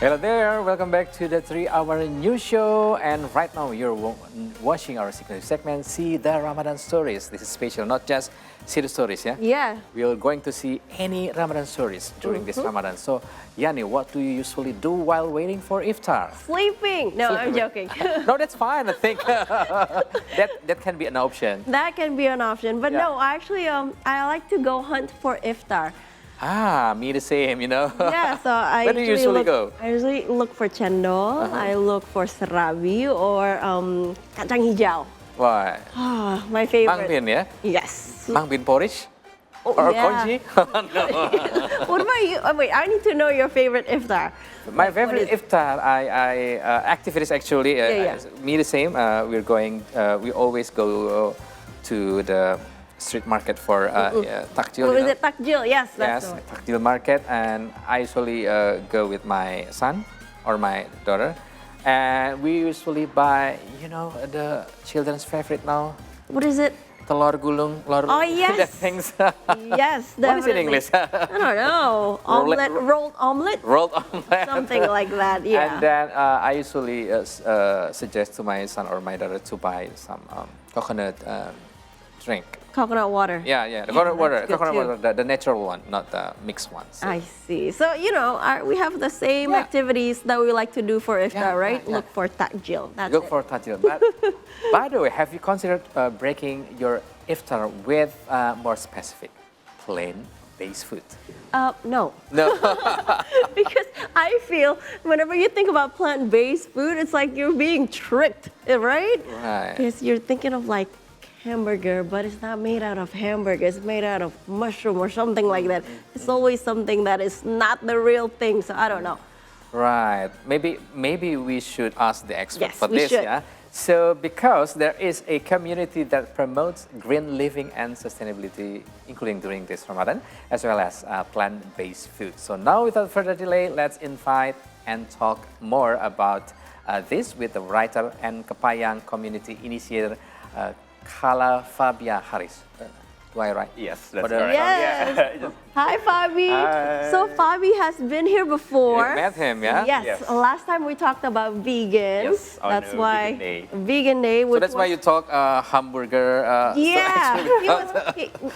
Hello there, welcome back to the 3-hour news show. And right now you're watching our signature segment, See the Ramadan Stories. This is special, not just see the stories, yeah? Yeah. We are going to see any Ramadan stories during this Ramadan. So, Yani, what do you usually do while waiting for iftar? Sleeping. No, I'm joking. No, that's fine. I think that can be an option. That can be an option. But Yeah. no, actually, I like to go hunt for iftar. Me the same, you know. Yeah, so I Where do you usually go? I usually look for cendol, I look for serabi or kacang hijau. Why? Ah, my favorite. Mung bean, yeah? Yes. Mung bean porridge? Oh, Or yeah. congee? No. What about you? Oh, wait, I need to know your favorite iftar. My favorite iftar, activities actually, Yeah. me the same. We always go to the street market for takjil. What is it? Takjil. Yes, that's Yes, the one. takjil market, and I usually go with my son or my daughter, and we usually buy, the children's favorite now, What is it? telur gulung, Oh, yes. that things. Yes, definitely. What is it in English? I don't know. Roulette- Rolled omelet? Rolled omelette. Something like that, yeah. And then I usually suggest to my son or my daughter to buy some coconut drink. Coconut water. Yeah, the coconut that's good water, too. the natural one, not the mixed one. So. I see. So, we have the same Yeah. activities that we like to do for iftar, right? yeah. Look for takjil. That's Go it. for tajil. But by the way, have you considered breaking your iftar with more specific, plain-based food? No. No. Because I feel whenever you think about plant-based food, it's like you're being tricked, right? Right. Because you're thinking of like hamburger, but it's not made out of hamburger. It's made out of mushroom or something like that. It's always something that is not the real thing. So I don't know. Right. Maybe we should ask the expert Yes, for we this, should. yeah? So because there is a community that promotes green living and sustainability, including during this Ramadan, as well as plant-based food. So now without further delay, let's invite and talk more about this with the writer and Kepayang community initiator, Chalafabia Haris. Do I right? Yes, that's For the- correct. Yes. Yeah. Hi, Fabi. Hi. So Fabi has been here before. You met him, yeah? Yes. Yes. Last time we talked about vegan. Yes, on That's a why vegan day. Vegan day. So Which that's why was- you talk hamburger. Yeah,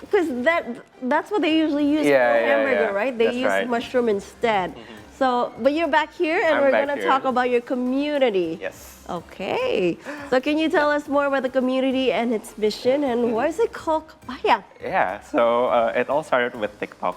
because that's what they usually use Yeah, for yeah, hamburger, yeah. right? They That's use right. mushroom instead. So, but you're back here, and I'm we're back gonna here. talk about your community. Yes. Okay. So, can you tell us more about the community and its mission, and why is it called Kepayang? Yeah, so it all started with TikTok.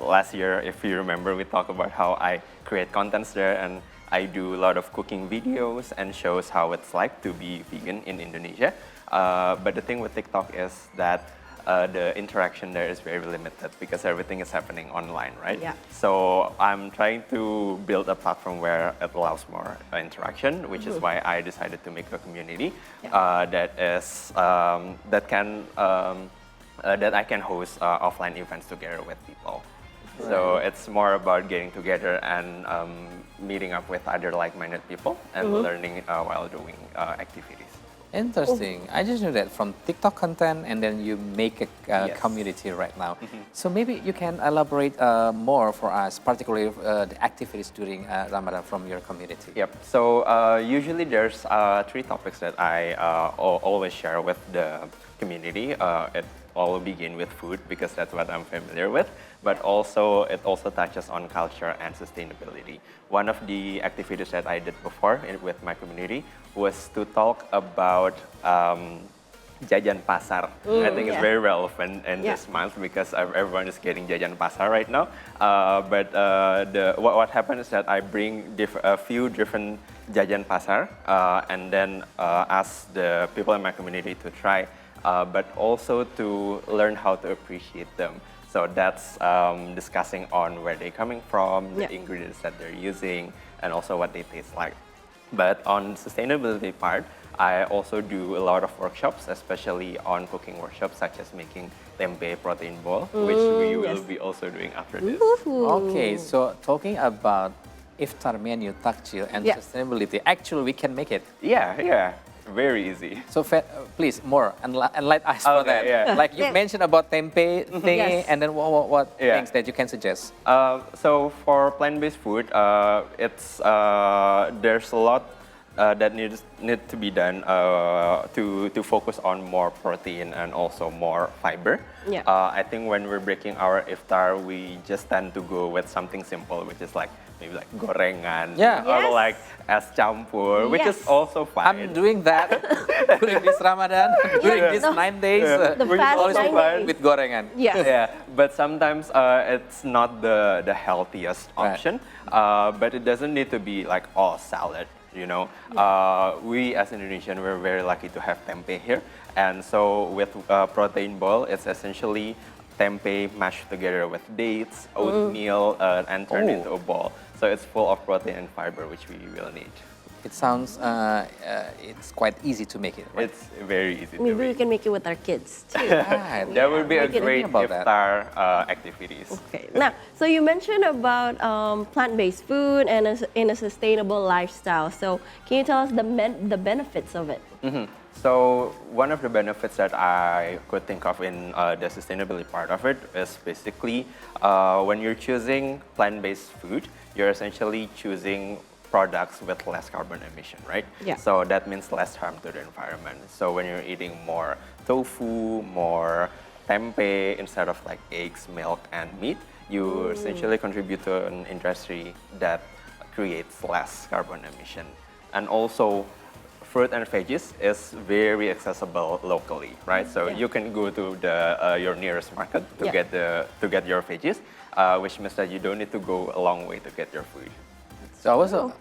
Last year, if you remember, we talked about how I create contents there, and I do a lot of cooking videos and shows how it's like to be vegan in Indonesia. But the thing with TikTok is that the interaction there is very limited because everything is happening online, right? Yeah. So I'm trying to build a platform where it allows more interaction, which is why I decided to make a community that I can host offline events together with people. So it's more about getting together and meeting up with other like-minded people and learning while doing activities. Interesting. I just knew that from TikTok content, and then you make a Yes. community right now. So maybe you can elaborate more for us, particularly the activities during Ramadan from your community. Yep. So usually there's 3 topics that I always share with the community. It all begin with food because that's what I'm familiar with, but also it also touches on culture and sustainability. One of the activities that I did before with my community was to talk about jajan pasar. I think it's yeah. very relevant in Yeah. this month because everyone is getting jajan pasar right now. But what happened is that I bring a few different jajan pasar and then ask the people in my community to try, but also to learn how to appreciate them. So that's discussing on where they're coming from, the Yeah. ingredients that they're using, and also what they taste like. But on sustainability part, I also do a lot of workshops, especially on cooking workshops, such as making tempeh protein bowl, which we will yes. be also doing after this. Okay, so talking about iftar menu, takjil, and Yeah. sustainability, actually we can make it. Yeah. very easy. So please more enlighten us for Okay, that. yeah. Like you Yeah. mentioned about tempeh thingy, Yes. and then what Yeah. things that you can suggest? So for plant-based food, it's there's a lot that need to be done to focus on more protein and also more fiber. Yeah. I think when we're breaking our iftar, we just tend to go with something simple, which is like maybe like gorengan, Yeah. or Yes. like es campur, which is Yes. also fine. I'm doing that during this Ramadan, during Yeah. these No. 9 days. The Which is fast also 9 fine. days. With gorengan. Yes. Yeah, but sometimes it's not the healthiest Right. option. But it doesn't need to be like all salad. We as Indonesian, we're very lucky to have tempeh here, and so with protein bowl, it's essentially tempeh mashed together with dates, oatmeal, and turned Oh. into a ball. So it's full of protein and fiber, which we will need. It sounds it's quite easy to make it. Right? It's very easy to Maybe we make. can make it with our kids too. Right. That would be a we can great think about that. iftar activities. Okay. Now, so you mentioned about plant-based food and in a sustainable lifestyle. So can you tell us the benefits of it? So one of the benefits that I could think of in the sustainability part of it is basically when you're choosing plant-based food, you're essentially choosing products with less carbon emission, right? Yeah. So that means less harm to the environment. So when you're eating more tofu, more tempeh instead of like eggs, milk, and meat, you essentially contribute to an industry that creates less carbon emission. And also, fruit and veggies is very accessible locally, right? So Yeah. you can go to your nearest market to Yeah. get your veggies, which means that you don't need to go a long way to get your food. So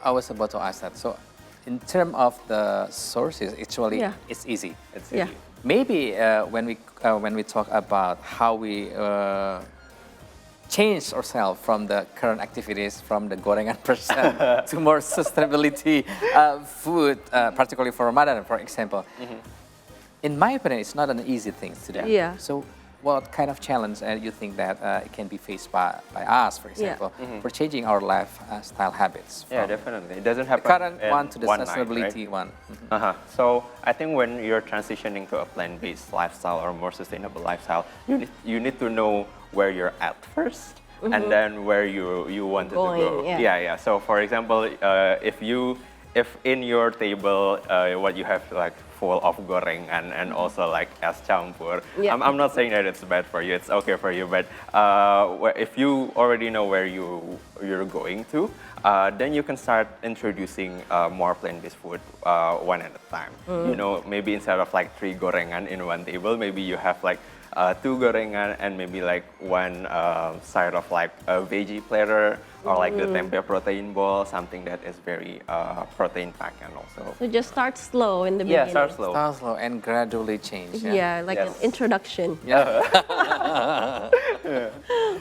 I was about to ask that. So in terms of the sources, actually, Yeah. it's easy. It's Yeah. easy. Maybe when we talk about how we change ourselves from the current activities, from the gorengan person to more sustainability food, particularly for Ramadan, for example. In my opinion, it's not an easy thing to do. Yeah. So what kind of challenge you think that can be faced by us, for example, for changing our lifestyle habits? Yeah, from definitely. It doesn't the happen current in one to the one night, sustainability right? one. So I think when you're transitioning to a plant-based lifestyle or more sustainable lifestyle, you need to know where you're at first, and then where you wanted to Going, go. yeah. So for example, if in your table what you have like full of goreng and also like es campur, Yeah. I'm not saying that it's bad for you. It's okay for you, but if you already know where you're going to, then you can start introducing more plant-based food one at a time. Maybe instead of like 3 gorengan in one table, maybe you have like 2 gorengan and maybe like one side of like a veggie platter or like the tempeh protein ball, something that is very protein packed and also. So just start slow in the Yeah, beginning. start slow. Start slow and gradually change. Yeah, like an Yes. introduction. Yeah.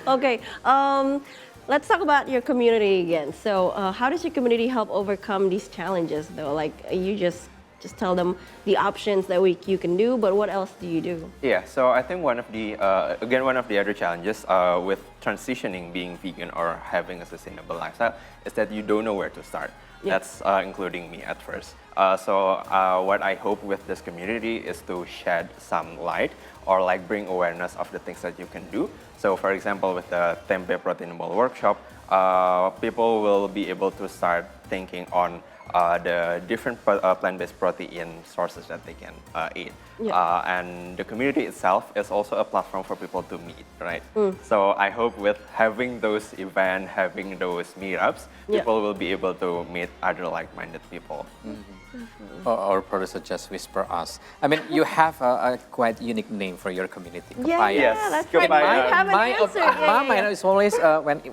Okay, let's talk about your community again. So, how does your community help overcome these challenges, though? Like, you just tell them the options that you can do, but what else do you do? Yeah, so I think one of the other challenges with transitioning being vegan or having a sustainable lifestyle is that you don't know where to start. Yeah. That's including me at first. So what I hope with this community is to shed some light or like bring awareness of the things that you can do. So for example, with the tempeh protein ball workshop, people will be able to start thinking on the different plant-based protein sources that they can eat. Yeah. And the community itself is also a platform for people to meet, right? So I hope with having those events, having those meetups, Yeah. people will be able to meet other like-minded people. Our producer just whisper us. I mean, you have a quite unique name for your community. Yeah, Kapayang. Yes, that's right. Kapayang. I haven't answered. Yeah, my mind is always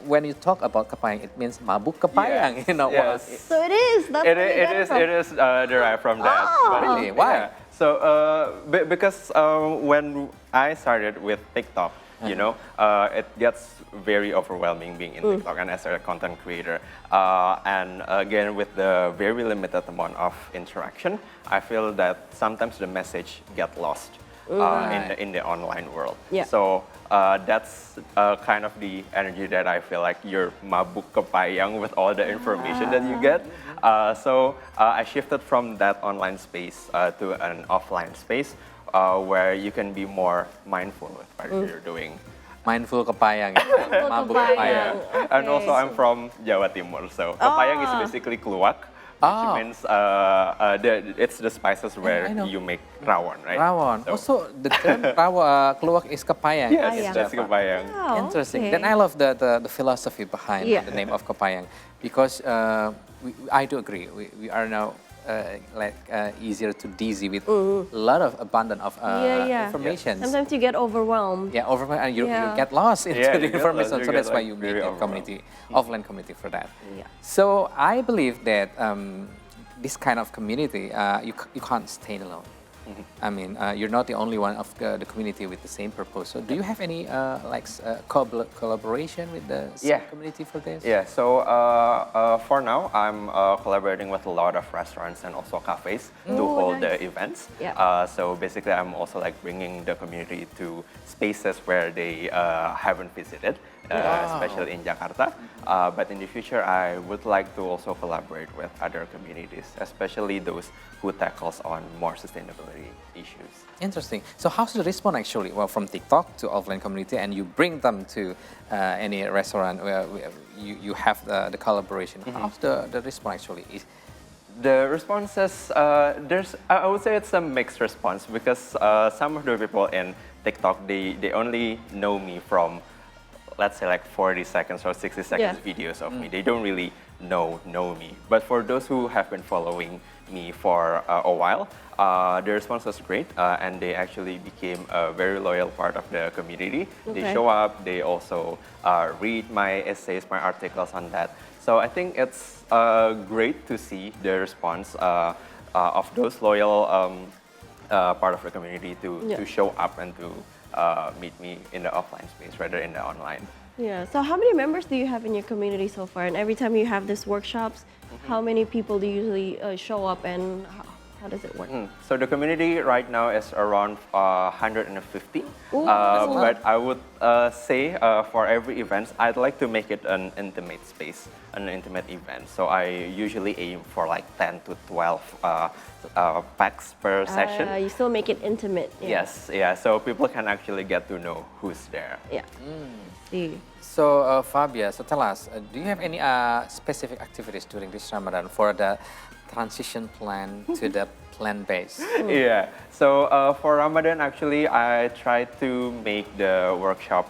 when you talk about kapayang, it means mabuk kapayang. Yes, You know yes. So it is. That's It, where you it got is from. it is derived from that. Oh. But- Really? Why? Yeah. So because when I started with TikTok, it gets very overwhelming being in TikTok and as a content creator. And again, with the very limited amount of interaction, I feel that sometimes the message get lost. in the online world. Yeah. So that's kind of the energy that I feel like you're mabuk kepayang with all the information that you get. I shifted from that online space to an offline space where you can be more mindful with what you're doing. Mindful kepayang. Mabuk kepayang. kepayang. And also I'm from Jawa Timur, so kepayang is basically kluwak, which means it's the spices where I know. you make rawon, right? Rawon. So- Also, the term kluwak is kepayang. Yes, Kepayang. that's kepayang. Oh, Interesting. okay. Then I love the philosophy behind Yeah. the name of Kepayang because I do agree. We are now easier to dizzy with a lot of abundant of information. Sometimes you get overwhelmed. Yeah, overwhelmed and you Yeah. get lost into Yeah, the you get information. lost, So you that's get, why like, you very make a overwhelmed. community, offline community for that. Yeah. So I believe that this kind of community, you can't stay alone. I mean, you're not the only one of the community with the same purpose. So do you have any collaboration with the Yeah. community for this? Yeah, so for now, I'm collaborating with a lot of restaurants and also cafes to hold nice. the events. Yeah. So basically, I'm also like bringing the community to spaces where they haven't visited, especially in Jakarta. But in the future, I would like to also collaborate with other communities, especially those who tackles on more sustainability issues. Interesting. So how's the response actually? Well, from TikTok to offline community, and you bring them to any restaurant where you have the collaboration. How's the response actually? The responses, I would say it's a mixed response because some of the people in TikTok, they only know me from, let's say like 40 seconds or 60 seconds videos of me. They don't really know me. But for those who have been following me for a while, the response was great, and they actually became a very loyal part of the community. Okay. They show up, they also read my essays, my articles on that. So I think it's great to see the response of those loyal part of the community to show up and to meet me in the offline space rather in the online. Yeah. So how many members do you have in your community so far? And every time you have these workshops, how many people do you usually show up, and how does it work? So the community right now is around 150. Ooh, that's a lot. But I would say for every event, I'd like to make it an intimate space, an intimate event. So I usually aim for like 10 to 12 packs per session. You still make it intimate. Yeah. Yes, yeah. So people can actually get to know who's there. Yeah. See. So Fabia, so tell us, do you have any specific activities during this Ramadan for the transition plan to the plant-based? Yeah. So for Ramadan, actually, I try to make the workshop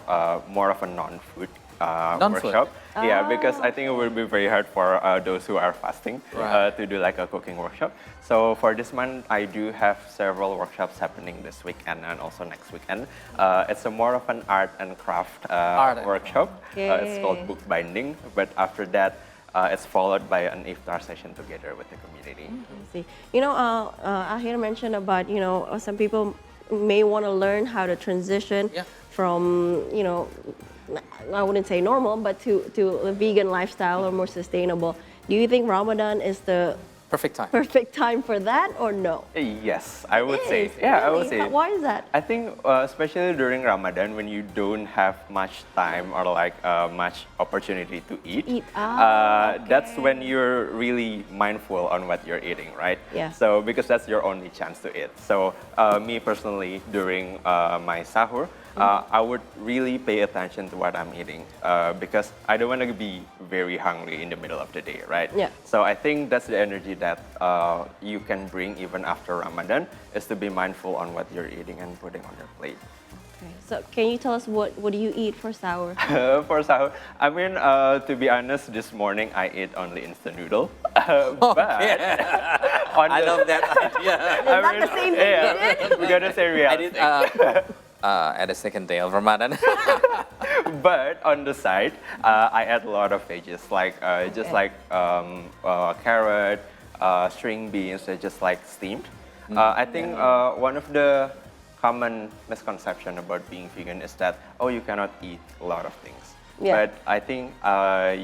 more of a non-food Non-food? workshop. Yeah, because I think it will be very hard for those who are fasting to do like a cooking workshop. So for this month, I do have several workshops happening this weekend and also next weekend. It's a more of an art and craft workshop. It's called book binding. But after that, it's followed by an iftar session together with the community. I see. You know, Ahir mentioned about, some people may want to learn how to transition from, I wouldn't say normal, but to a vegan lifestyle or more sustainable. Do you think Ramadan is the Perfect time for that, or no? Yes, I would say. It is, Yeah, I would really? say. Why is that? I think especially during Ramadan when you don't have much time or like much opportunity to eat, that's when you're really mindful on what you're eating, right? Yeah. So because that's your only chance to eat. So me personally, during my sahur, I would really pay attention to what I'm eating because I don't want to be very hungry in the middle of the day, right? Yeah. So I think that's the energy that you can bring even after Ramadan is to be mindful on what you're eating and putting on your plate. Okay. So can you tell us what do you eat for sahur? For sahur, I mean, to be honest, this morning I ate only instant noodle. But I love that idea. Is that the same thing you did? We gotta say I did realistic. at the second day of Ramadan. But on the side, I add a lot of veggies, like just like carrot, string beans, they're just like steamed. I think one of the common misconception about being vegan is that, oh, you cannot eat a lot of things. Yeah. But I think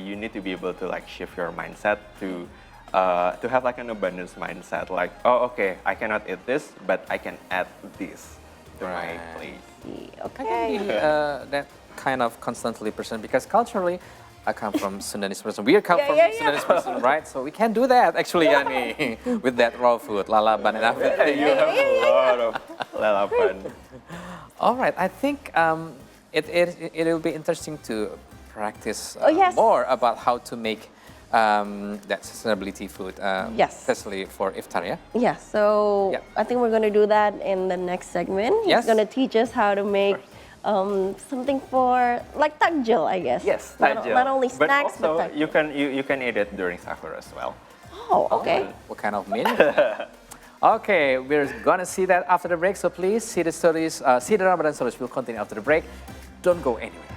you need to be able to like shift your mindset to have like an abundance mindset, like, oh, okay, I cannot eat this, but I can add this to my Right. place. I can Okay. be that kind of constantly person because culturally I come from Sundanese person. We come from yeah. Sundanese person, right? So we can do that actually, Yani, with that raw food, lalaban and everything. You have a lot of lalapan. All right, I think it will be interesting to practice Oh, yes. more about how to make that sustainability food, Yes. especially for iftar, yeah? Yeah, so Yeah. I think we're going to do that in the next segment. Yes. He's going to teach us how to make something for like takjil, I guess. Yes, Not, tajil. not only snacks, but also but takjil. you can eat it during sakura as well. Oh, okay. What kind of meal? Okay, we're gonna see that after the break. So please see the stories, see the Ramadan stories. We'll continue after the break. Don't go anywhere.